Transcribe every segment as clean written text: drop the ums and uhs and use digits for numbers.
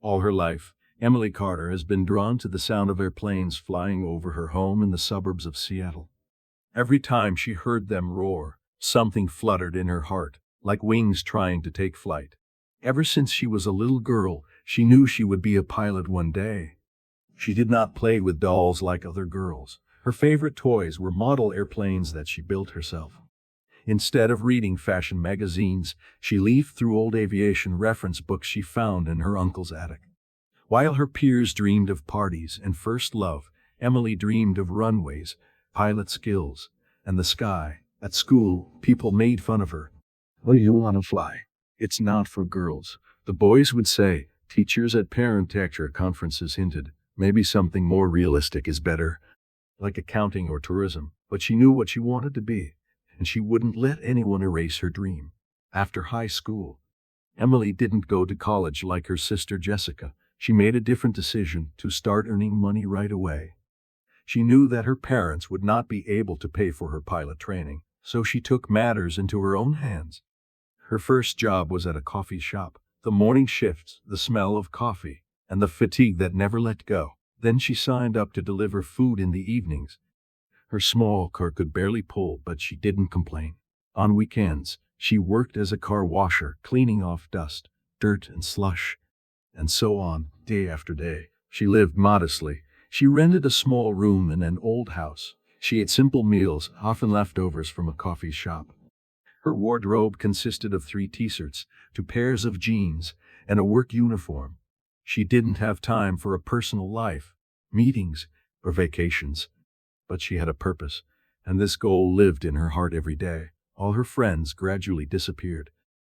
All her life, Emily Carter has been drawn to the sound of airplanes flying over her home in the suburbs of Seattle. Every time she heard them roar, something fluttered in her heart, like wings trying to take flight. Ever since she was a little girl, she knew she would be a pilot one day. She did not play with dolls like other girls. Her favorite toys were model airplanes that she built herself. Instead of reading fashion magazines, she leafed through old aviation reference books she found in her uncle's attic. While her peers dreamed of parties and first love, Emily dreamed of runways, pilot skills, and the sky. At school, people made fun of her. "Oh, you want to fly? It's not for girls," the boys would say. Teachers at parent-teacher conferences hinted, maybe something more realistic is better, like accounting or tourism. But she knew what she wanted to be, and she wouldn't let anyone erase her dream. After high school, Emily didn't go to college like her sister Jessica. She made a different decision to start earning money right away. She knew that her parents would not be able to pay for her pilot training, so she took matters into her own hands. Her first job was at a coffee shop. The morning shifts, the smell of coffee, and the fatigue that never let go. Then she signed up to deliver food in the evenings. Her small car could barely pull, but she didn't complain. On weekends, she worked as a car washer, cleaning off dust, dirt, and slush. And so on, day after day. She lived modestly. She rented a small room in an old house. She ate simple meals, often leftovers from a coffee shop. Her wardrobe consisted of 3 t-shirts, 2 pairs of jeans, and a work uniform. She didn't have time for a personal life, meetings, or vacations. But she had a purpose, and this goal lived in her heart every day. All her friends gradually disappeared.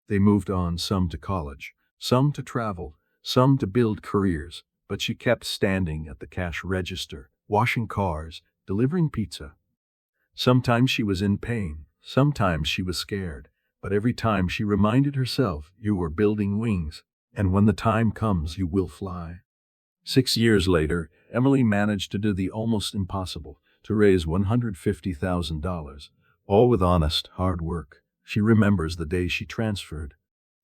They moved on, some to college, some to travel, some to build careers, but she kept standing at the cash register, washing cars, delivering pizza. Sometimes she was in pain, sometimes she was scared, but every time she reminded herself, "You are building wings, and when the time comes you will fly." 6 years later, Emily managed to do the almost impossible, to raise $150,000, all with honest, hard work. She remembers the day she transferred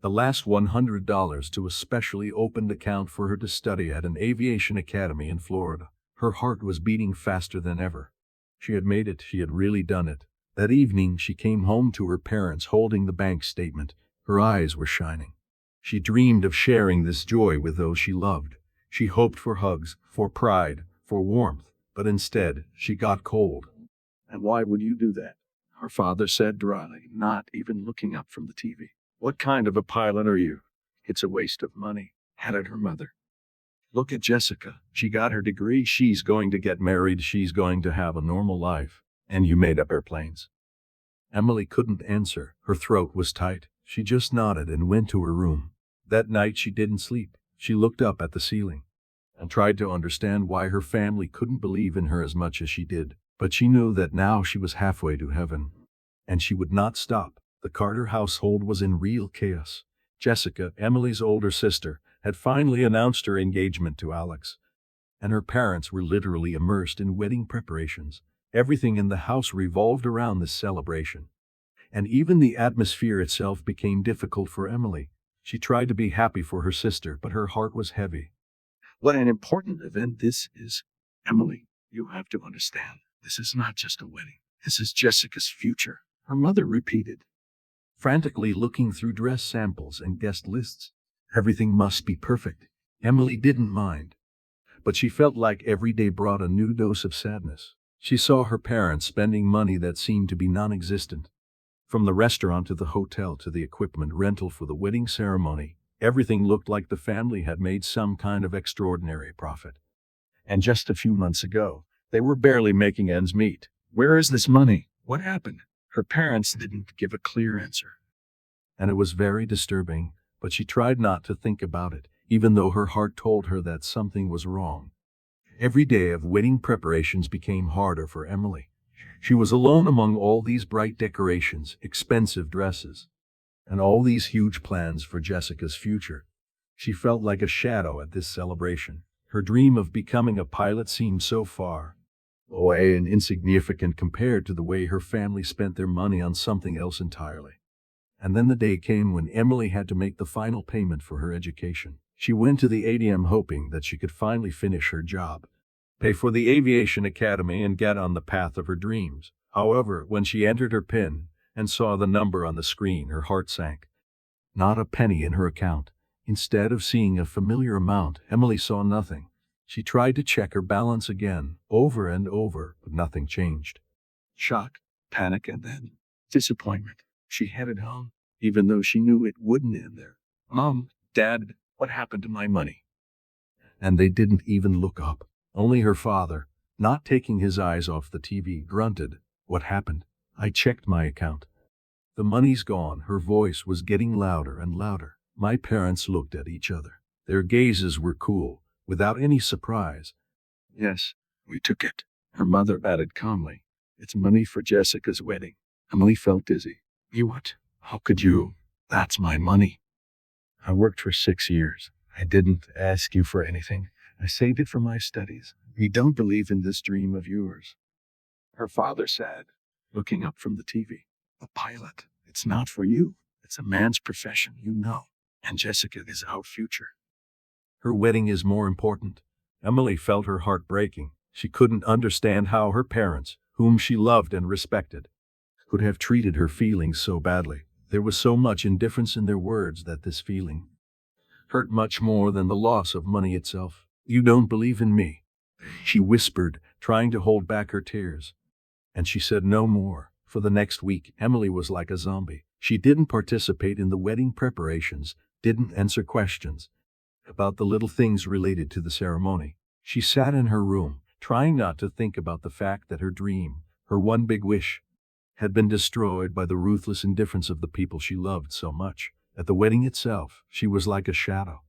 the last $100 to a specially opened account for her to study at an aviation academy in Florida. Her heart was beating faster than ever. She had made it, she had really done it. That evening she came home to her parents holding the bank statement. Her eyes were shining. She dreamed of sharing this joy with those she loved. She hoped for hugs, for pride, for warmth, but instead she got cold. "And why would you do that?" her father said dryly, not even looking up from the TV. "What kind of a pilot are you? It's a waste of money," added her mother. "Look at Jessica. She got her degree, she's going to get married, she's going to have a normal life. And you made up airplanes." Emily couldn't answer. Her throat was tight. She just nodded and went to her room. That night she didn't sleep. She looked up at the ceiling and tried to understand why her family couldn't believe in her as much as she did. But she knew that now she was halfway to heaven, and she would not stop. The Carter household was in real chaos. Jessica, Emily's older sister, had finally announced her engagement to Alex, and her parents were literally immersed in wedding preparations. Everything in the house revolved around this celebration, and even the atmosphere itself became difficult for Emily. She tried to be happy for her sister, but her heart was heavy. "What an important event this is, Emily. You have to understand. This is not just a wedding. This is Jessica's future," her mother repeated, frantically looking through dress samples and guest lists. Everything must be perfect. Emily didn't mind, but she felt like every day brought a new dose of sadness. She saw her parents spending money that seemed to be non-existent. From the restaurant to the hotel to the equipment rental for the wedding ceremony, everything looked like the family had made some kind of extraordinary profit. And just a few months ago, they were barely making ends meet. Where is this money? What happened? Her parents didn't give a clear answer. And it was very disturbing, but she tried not to think about it, even though her heart told her that something was wrong. Every day of wedding preparations became harder for Emily. She was alone among all these bright decorations, expensive dresses, and all these huge plans for Jessica's future. She felt like a shadow at this celebration. Her dream of becoming a pilot seemed so far away and insignificant compared to the way her family spent their money on something else entirely. And then the day came when Emily had to make the final payment for her education. She went to the ATM hoping that she could finally finish her job, pay for the aviation academy, and get on the path of her dreams. However, when she entered her PIN and saw the number on the screen, her heart sank. Not a penny in her account. Instead of seeing a familiar amount, Emily saw nothing. She tried to check her balance again, over and over, but nothing changed. Shock, panic, and then disappointment. She headed home, even though she knew it wouldn't end there. Mom, Dad, what happened to my money? And they didn't even look up. Only her father, not taking his eyes off the TV, grunted, "What happened? I checked my account. The money's gone." Her voice was getting louder and louder. My parents looked at each other. Their gazes were cool, without any surprise. "Yes, we took it," her mother added calmly. "It's money for Jessica's wedding." Emily felt dizzy. "You what? How could you? That's my money. I worked for 6 years. I didn't ask you for anything. I saved it for my studies. We don't believe in this dream of yours." Her father said, looking up from the TV. "A pilot. It's not for you. It's a man's profession, you know. And Jessica is our future. Her wedding is more important." Emily felt her heart breaking. She couldn't understand how her parents, whom she loved and respected, could have treated her feelings so badly. There was so much indifference in their words that this feeling hurt much more than the loss of money itself. "You don't believe in me," she whispered, trying to hold back her tears. And she said no more. For the next week, Emily was like a zombie. She didn't participate in the wedding preparations, didn't answer questions about the little things related to the ceremony. She sat in her room, trying not to think about the fact that her dream, her one big wish, had been destroyed by the ruthless indifference of the people she loved so much. At the wedding itself, she was like a shadow.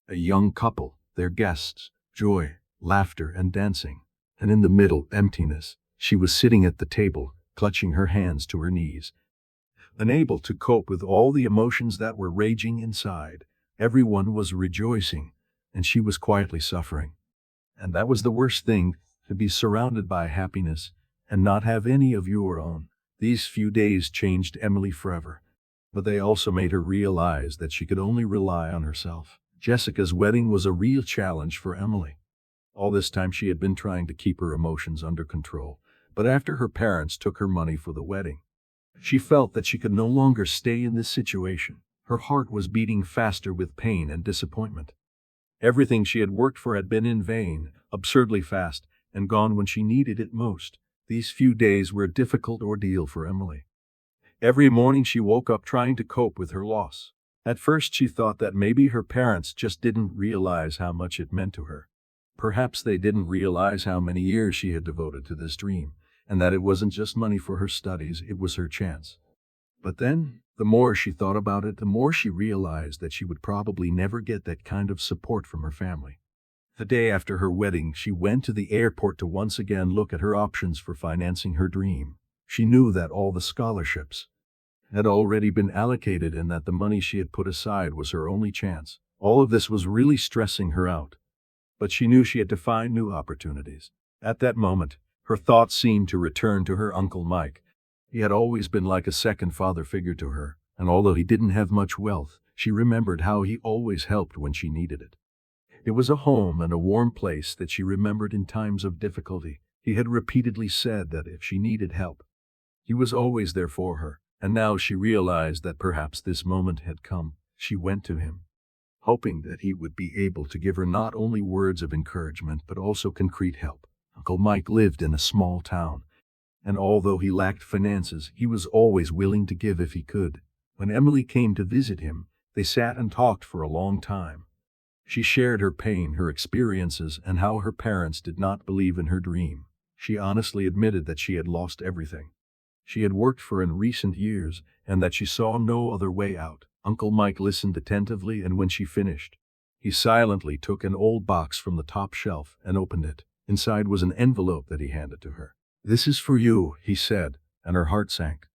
A young couple, their guests, joy, laughter, and dancing. And in the middle, emptiness. She was sitting at the table, clutching her hands to her knees, unable to cope with all the emotions that were raging inside. Everyone was rejoicing, and she was quietly suffering. And that was the worst thing, to be surrounded by happiness and not have any of your own. These few days changed Emily forever, but they also made her realize that she could only rely on herself. Jessica's wedding was a real challenge for Emily. All this time she had been trying to keep her emotions under control, but after her parents took her money for the wedding, she felt that she could no longer stay in this situation. Her heart was beating faster with pain and disappointment. Everything she had worked for had been in vain, absurdly fast, and gone when she needed it most. These few days were a difficult ordeal for Emily. Every morning she woke up trying to cope with her loss. At first she thought that maybe her parents just didn't realize how much it meant to her. Perhaps they didn't realize how many years she had devoted to this dream, and that it wasn't just money for her studies, it was her chance. But then, the more she thought about it, the more she realized that she would probably never get that kind of support from her family. The day after her wedding, she went to the airport to once again look at her options for financing her dream. She knew that all the scholarships had already been allocated and that the money she had put aside was her only chance. All of this was really stressing her out, but she knew she had to find new opportunities. At that moment, her thoughts seemed to return to her Uncle Mike. He had always been like a second father figure to her, and although he didn't have much wealth, she remembered how he always helped when she needed it. It was a home and a warm place that she remembered in times of difficulty. He had repeatedly said that if she needed help, he was always there for her, and now she realized that perhaps this moment had come. She went to him, hoping that he would be able to give her not only words of encouragement but also concrete help. Uncle Mike lived in a small town, and although he lacked finances, he was always willing to give if he could. When Emily came to visit him, they sat and talked for a long time. She shared her pain, her experiences, and how her parents did not believe in her dream. She honestly admitted that she had lost everything she had worked for in recent years, and that she saw no other way out. Uncle Mike listened attentively, and when she finished, he silently took an old box from the top shelf and opened it. Inside was an envelope that he handed to her. "This is for you," he said, and her heart sank.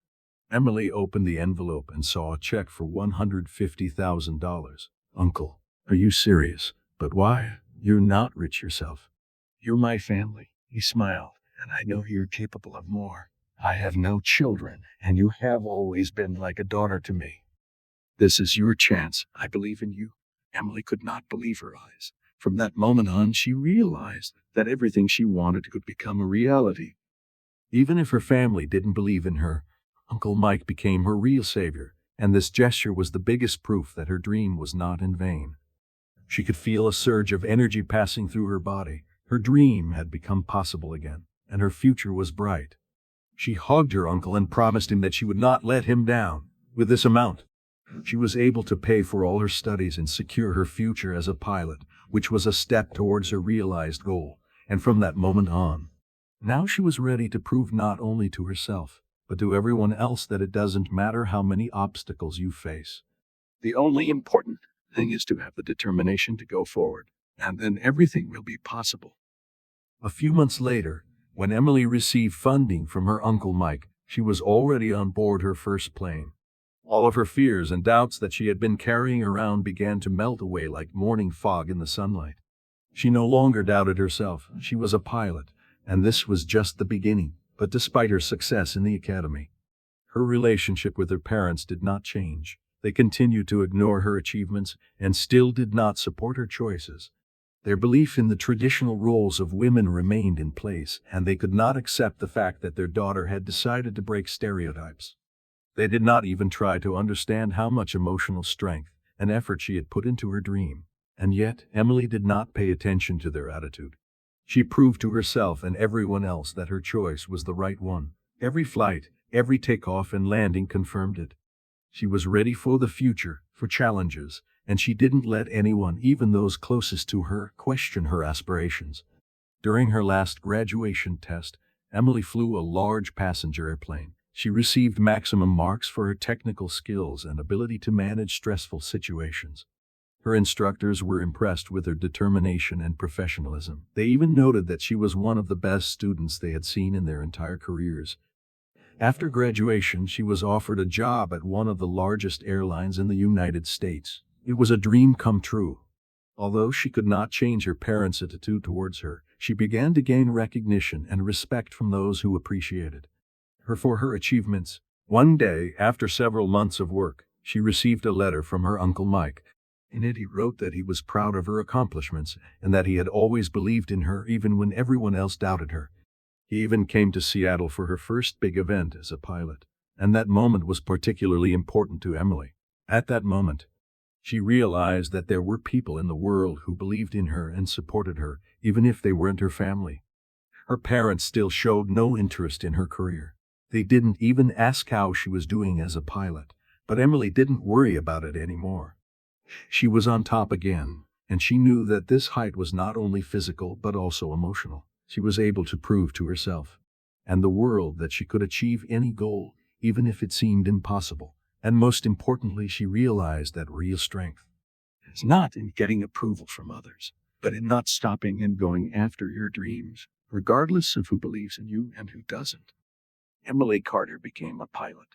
Emily opened the envelope and saw a check for $150,000. "Uncle, are you serious? But why? You're not rich yourself." "You're my family," he smiled, "and I know you're capable of more. I have no children, and you have always been like a daughter to me. This is your chance. I believe in you, Emily could not believe her eyes. From that moment on, she realized that everything she wanted could become a reality. Even if her family didn't believe in her, Uncle Mike became her real savior, and this gesture was the biggest proof that her dream was not in vain. She could feel a surge of energy passing through her body. Her dream had become possible again, and her future was bright. She hugged her uncle and promised him that she would not let him down. With this amount, she was able to pay for all her studies and secure her future as a pilot, which was a step towards her realized goal. And from that moment on, now she was ready to prove not only to herself, but to everyone else that it doesn't matter how many obstacles you face. The only important thing is to have the determination to go forward, and then everything will be possible. A few months later, when Emily received funding from her Uncle Mike, she was already on board her first plane. All of her fears and doubts that she had been carrying around began to melt away like morning fog in the sunlight. She no longer doubted herself. She was a pilot, and this was just the beginning. But despite her success in the academy, her relationship with her parents did not change. They continued to ignore her achievements and still did not support her choices. Their belief in the traditional roles of women remained in place, and they could not accept the fact that their daughter had decided to break stereotypes. They did not even try to understand how much emotional strength and effort she had put into her dream. And yet, Emily did not pay attention to their attitude. She proved to herself and everyone else that her choice was the right one. Every flight, every takeoff and landing confirmed it. She was ready for the future, for challenges, and she didn't let anyone, even those closest to her, question her aspirations. During her last graduation test, Emily flew a large passenger airplane. She received maximum marks for her technical skills and ability to manage stressful situations. Her instructors were impressed with her determination and professionalism. They even noted that she was one of the best students they had seen in their entire careers. After graduation, she was offered a job at one of the largest airlines in the United States. It was a dream come true. Although she could not change her parents' attitude towards her, she began to gain recognition and respect from those who appreciated her for her achievements. One day, after several months of work, she received a letter from her Uncle Mike. In it, he wrote that he was proud of her accomplishments and that he had always believed in her even when everyone else doubted her. He even came to Seattle for her first big event as a pilot, and that moment was particularly important to Emily. At that moment, she realized that there were people in the world who believed in her and supported her, even if they weren't her family. Her parents still showed no interest in her career. They didn't even ask how she was doing as a pilot, but Emily didn't worry about it anymore. She was on top again, and she knew that this height was not only physical but also emotional. She was able to prove to herself and the world that she could achieve any goal, even if it seemed impossible. And most importantly, she realized that real strength is not in getting approval from others, but in not stopping and going after your dreams, regardless of who believes in you and who doesn't. Emily Carter became a pilot,